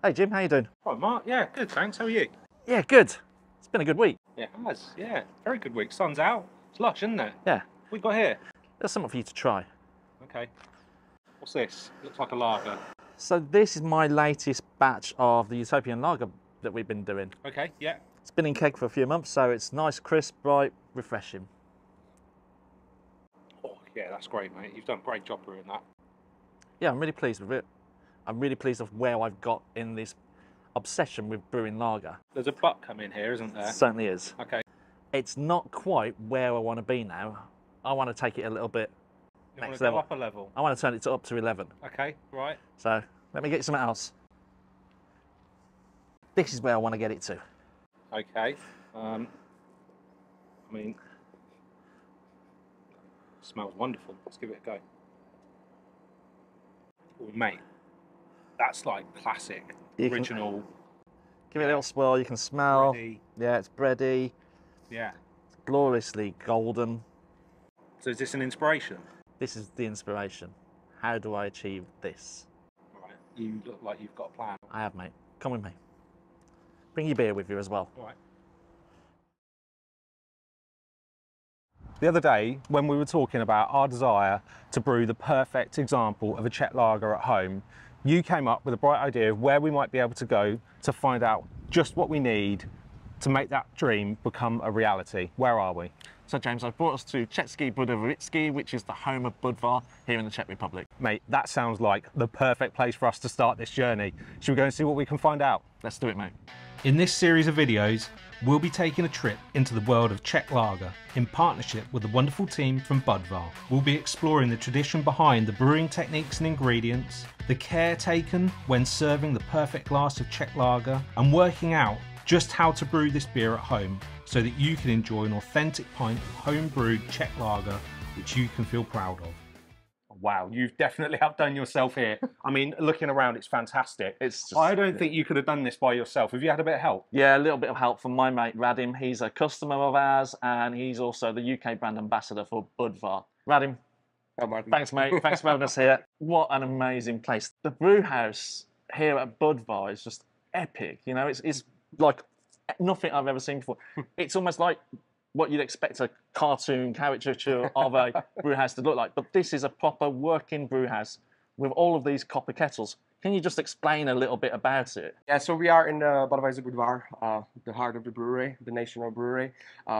Hey Jim, how you doing? Right, Mark. Yeah, good. Thanks. How are you? Yeah, good. It's been a good week. It has. Yeah, very good week. Sun's out. It's lush, isn't it? Yeah. What we got here? There's something for you to try. Okay. What's this? Looks like a lager. So this is my latest batch of the Utopian lager that we've been doing. Okay. Yeah. It's been in keg for a few months, so it's nice, crisp, bright, refreshing. Oh, yeah, that's great, mate. You've done a great job brewing that. Yeah, I'm really pleased with it. I'm really pleased with where I've got in this obsession with brewing lager. There's a butt come in here, isn't there? Certainly is. Okay. It's not quite where I want to be now. I want to take it a little bit You next want to level. go up a level? I want to turn it up to 11. Okay. Right. So let me get you something else. This is where I want to get it to. Okay. I mean, smells wonderful. Let's give it a go. Oh, mate, that's like classic, original. Give it a little swirl. You can smell. Bready. Yeah, it's bready. Yeah. It's gloriously golden. So is this an inspiration? This is the inspiration. How do I achieve this? Right. You look like you've got a plan. I have, mate. Come with me. Bring your beer with you as well. All right. The other day, when we were talking about our desire to brew the perfect example of a Czech lager at home, you came up with a bright idea of where we might be able to go to find out just what we need to make that dream become a reality. Where are we? So James, I've brought us to Czech Budvar, which is the home of Budvar here in the Czech Republic. Mate, that sounds like the perfect place for us to start this journey. Should we go and see what we can find out? Let's do it, mate. In this series of videos, we'll be taking a trip into the world of Czech lager in partnership with the wonderful team from Budvar. We'll be exploring the tradition behind the brewing techniques and ingredients, the care taken when serving the perfect glass of Czech lager, and working out just how to brew this beer at home so that you can enjoy an authentic pint of home-brewed Czech lager which you can feel proud of. Wow, you've definitely outdone yourself here. I mean, looking around, it's fantastic. It's just, I don't think you could have done this by yourself. Have you had a bit of help? Yeah, a little bit of help from my mate Radim. He's a customer of ours and he's also the UK brand ambassador for Budvar. Radim, thanks mate, thanks for having us here. What an amazing place. The brew house here at Budvar is just epic. You know, it's like nothing I've ever seen before. It's almost like what you'd expect a cartoon caricature of a brew house to look like. But this is a proper working brew house with all of these copper kettles. Can you just explain a little bit about it? Yeah, so we are in the Budvar, the heart of the brewery, the national brewery.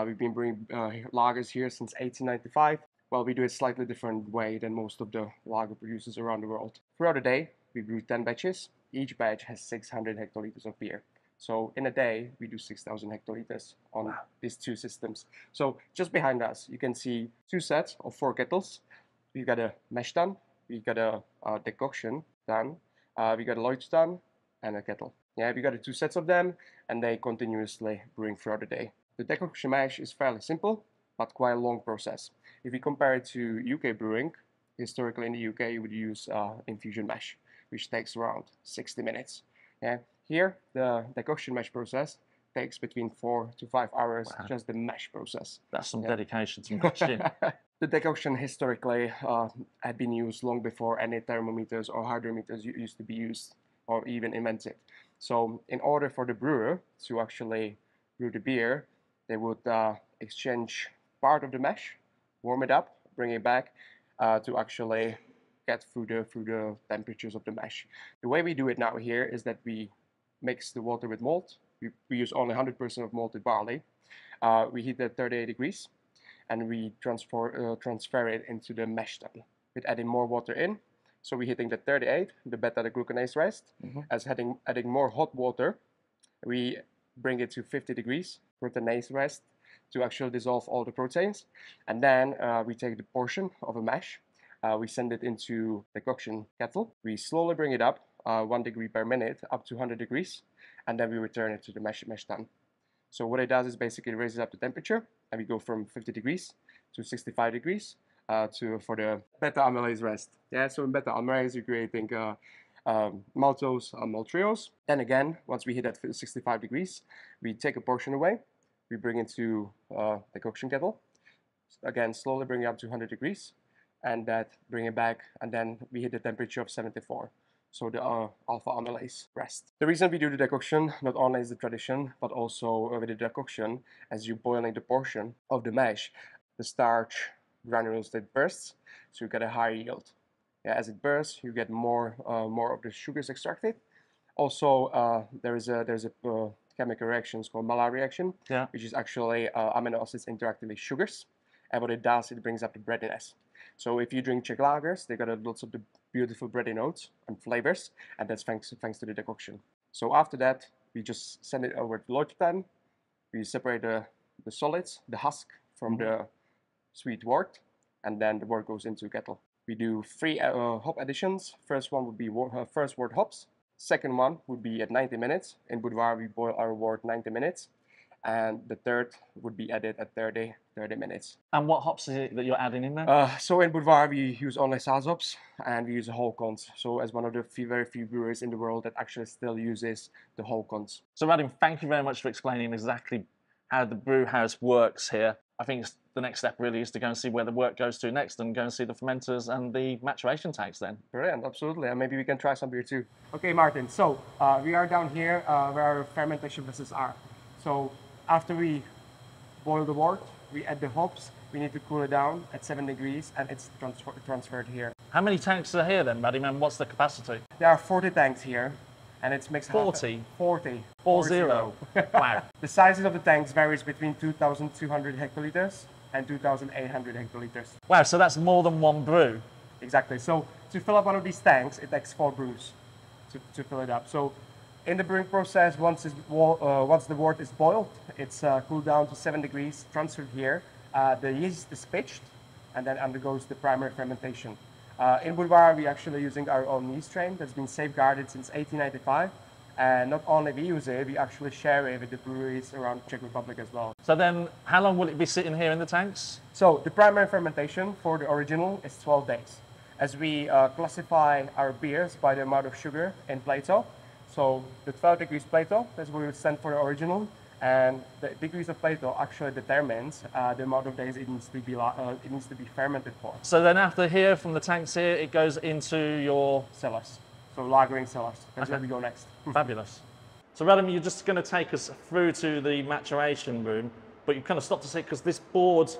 We've been brewing lagers here since 1895. Well, we do it slightly different way than most of the lager producers around the world. Throughout the day, we brew 10 batches. Each batch has 600 hectoliters of beer. So in a day, we do 6,000 hectoliters on these two systems. So just behind us, you can see two sets of 4 kettles. We've got a mash tun, we've got a decoction tun, we got a Lloyd tun, and a kettle. Yeah, we got 2 sets of them, and they continuously brewing throughout the day. The decoction mash is fairly simple, but quite a long process. If you compare it to UK brewing, historically in the UK, you would use infusion mash, which takes around 60 minutes. Yeah. Here, the decoction mash process takes between 4 to 5 hours, just the mash process. That's some dedication to mashing. The decoction historically had been used long before any thermometers or hydrometers used to be used or even invented. So in order for the brewer to actually brew the beer, they would exchange part of the mash, warm it up, bring it back to actually get through the temperatures of the mash. The way we do it now here is that we mix the water with malt. We use only 100% of malted barley. We heat at 38 degrees and we transfer it into the mash tun with adding more water in. So we're hitting the 38, the better the gluconase rest. As adding more hot water, we bring it to 50 degrees, proteinase rest, to actually dissolve all the proteins. And then we take the portion of a mash, we send it into the decoction kettle. We slowly bring it up 1 degree per minute up to 100 degrees, and then we return it to the mash tun. So what it does is basically raises up the temperature, and we go from 50 degrees to 65 degrees for the beta amylase rest. Yeah, so in beta amylase you're creating maltose and maltriose. Then again, once we hit at 65 degrees, we take a portion away, we bring it to the decoction kettle. Again, slowly bring it up to 100 degrees, and that bring it back, and then we hit the temperature of 74. so the alpha amylase rest. The reason we do the decoction not only is the tradition, but also with the decoction, as you're boiling the portion of the mash, the starch granules that bursts, so you get a higher yield. Yeah, as it bursts, you get more of the sugars extracted. Also, there's a chemical reaction called Malar reaction, which is actually amino acids interacting with sugars, and what it does, it brings up the breadiness. So if you drink Czech lagers, they got lots of the beautiful bready notes and flavors, and that's thanks to the decoction. So after that, we just send it over to Lagering. We separate the solids, the husk, from the sweet wort, and then the wort goes into kettle. We do 3 hop additions. First one would be first wort hops. Second one would be at 90 minutes. In Budvar, we boil our wort 90 minutes. And the third would be added at 30 minutes. And what hops is it that you're adding in there? So in Budvar, we use only Saz hops, and we use whole cons. So as one of the very few breweries in the world that actually still uses the whole cons. So Radim, thank you very much for explaining exactly how the brew house works here. I think the next step really is to go and see where the work goes to next and go and see the fermenters and the maturation tanks then. Brilliant, absolutely. And maybe we can try some beer too. Okay, Martin, so we are down here where our fermentation vessels are. So after we boil the wort, we add the hops, we need to cool it down at 7 degrees, and it's transferred here. How many tanks are here then, Radim, and what's the capacity? There are 40 tanks here, and it's mixed 40? 40. 40. Wow. The sizes of the tanks varies between 2,200 hectoliters and 2,800 hectoliters. Wow, so that's more than one brew. Exactly. So to fill up one of these tanks, it takes 4 brews to fill it up. So in the brewing process, once the wort is boiled, it's cooled down to 7 degrees, transferred here. The yeast is pitched and then undergoes the primary fermentation. In Budvar, we're actually using our own yeast strain that's been safeguarded since 1895. And not only we use it, we actually share it with the breweries around Czech Republic as well. So then, how long will it be sitting here in the tanks? So the primary fermentation for the original is 12 days. As we classify our beers by the amount of sugar in Plato, so the 12 degrees Plato, that's what we would send for the original, and the degrees of Plato actually determines the amount of days it needs to be fermented for. So then after here, from the tanks here, it goes into your cellars. So lagering cellars. That's where we go next. Fabulous. So Radim, you're just going to take us through to the maturation room, but you kind of stopped to say because this board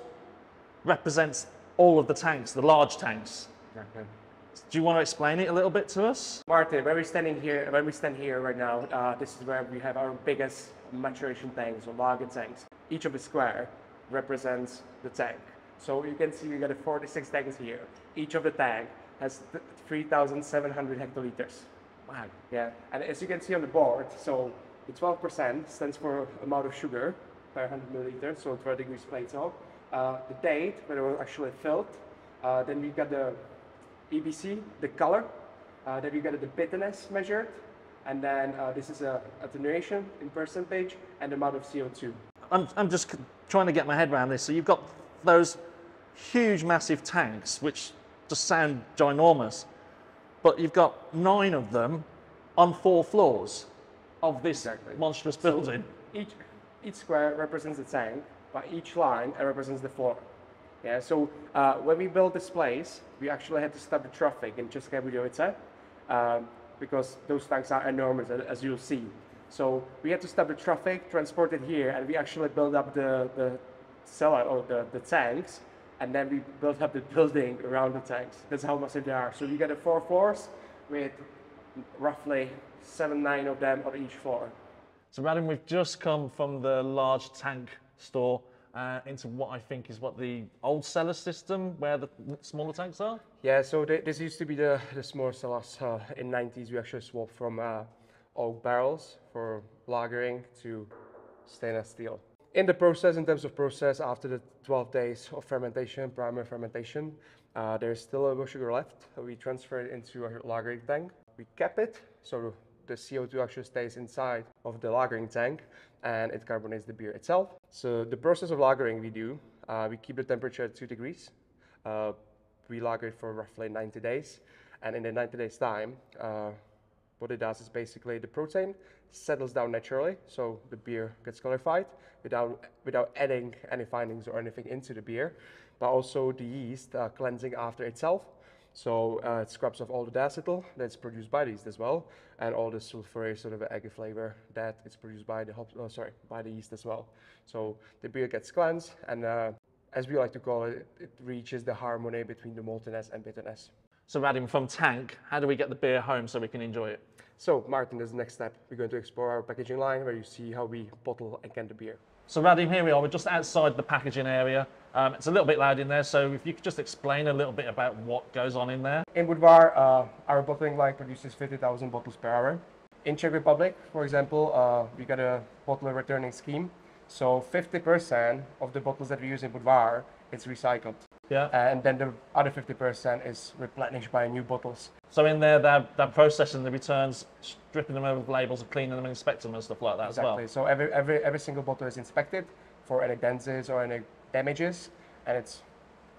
represents all of the tanks, the large tanks. Exactly. Do you want to explain it a little bit to us? Martin, when we stand here right now, this is where we have our biggest maturation tanks or lager tanks. Each of the square represents the tank. So you can see we got 46 tanks here. Each of the tank has 3,700 hectoliters. Wow. Yeah, and as you can see on the board, so the 12% stands for amount of sugar per 100 milliliters, so 12 degrees Plato. The date when it was actually filled. Then we got the EBC, the color. Then we got the bitterness measured, and then this is a attenuation in percentage and the amount of CO2. I'm just trying to get my head around this. So you've got those huge, massive tanks, which just sound ginormous, but you've got 9 of them on 4 floors of this monstrous building. So each square represents a tank, but each line represents the floor. Yeah, so when we built this place, we actually had to stop the traffic in Czech Republic because those tanks are enormous, as you'll see. So we had to stop the traffic, transport it here, and we actually built up the cellar or the tanks, and then we built up the building around the tanks. That's how massive they are. So we got 4 floors with roughly 7-9 of them on each floor. So Radim, we've just come from the large tank store into what I think is the old cellar system where the smaller tanks are? Yeah, so this used to be the smaller cellars. In the 90s, we actually swapped from oak barrels for lagering to stainless steel. In the process, in terms of process, after the 12 days of fermentation, primary fermentation, there's still a little sugar left. We transfer it into a lagering tank. We cap it, so the CO2 actually stays inside of the lagering tank and it carbonates the beer itself. So the process of lagering we do, we keep the temperature at 2 degrees. We lager it for roughly 90 days. And in the 90 days time, what it does is basically the protein settles down naturally, so the beer gets clarified without adding any findings or anything into the beer, but also the yeast cleansing after itself. So it scrubs off all the diacetyl that's produced by the yeast as well, and all the sulfurous sort of eggy flavor that is produced by the by the yeast as well. So the beer gets cleansed, and as we like to call it, it reaches the harmony between the maltiness and bitterness. So Radim, from tank, how do we get the beer home so we can enjoy it? So Martin, this is the next step. We're going to explore our packaging line where you see how we bottle and can the beer. So Radim, here we are. We're just outside the packaging area. It's a little bit loud in there, so if you could just explain a little bit about what goes on in there. In Budvar, our bottling line produces 50,000 bottles per hour. In Czech Republic, for example, we got a bottler returning scheme. So 50% of the bottles that we use in Budvar, it's recycled. Yeah. And then the other 50% is replenished by new bottles. So in there, they're processing the returns, stripping them over labels, and cleaning them and inspecting them and stuff like that as well. Exactly. So every single bottle is inspected for any dents or any damages, and it's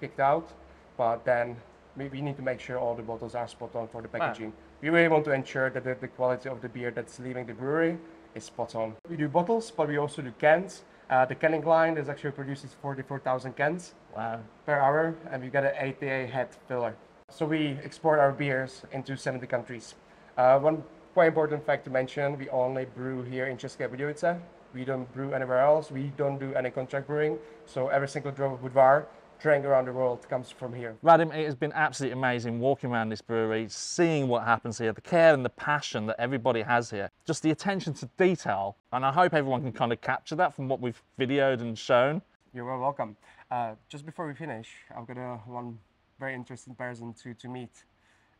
kicked out. But then we need to make sure all the bottles are spot on for the packaging. We really want to ensure that the quality of the beer that's leaving the brewery is spot on. We do bottles, but we also do cans. The canning line is actually produces 44,000 cans per hour, and we got an 80 head filler. So we export our beers into 70 countries. One quite important fact to mention, we only brew here in Czech Republic. We don't brew anywhere else. We don't do any contract brewing. So every single drop of Budvar drank around the world comes from here. Radim, it has been absolutely amazing walking around this brewery, seeing what happens here, the care and the passion that everybody has here, just the attention to detail. And I hope everyone can kind of capture that from what we've videoed and shown. You're well welcome. Just before we finish, I've got one very interesting person to meet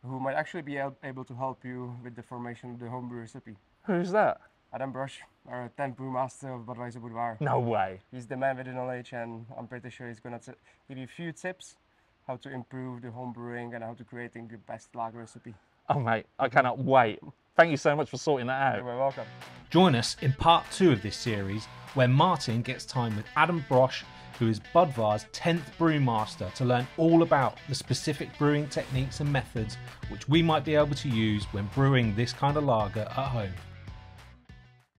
who might actually be able to help you with the formation of the homebrew recipe. Who's that? Adam Brosh, our 10th brewmaster of Budweiser Budvar. No way. He's the man with the knowledge, and I'm pretty sure he's going to give you a few tips how to improve the home brewing and how to creating the best lager recipe. Oh mate, I cannot wait. Thank you so much for sorting that out. You're welcome. Join us in part 2 of this series, where Martin gets time with Adam Brosh, who is Budvar's 10th brewmaster, to learn all about the specific brewing techniques and methods which we might be able to use when brewing this kind of lager at home.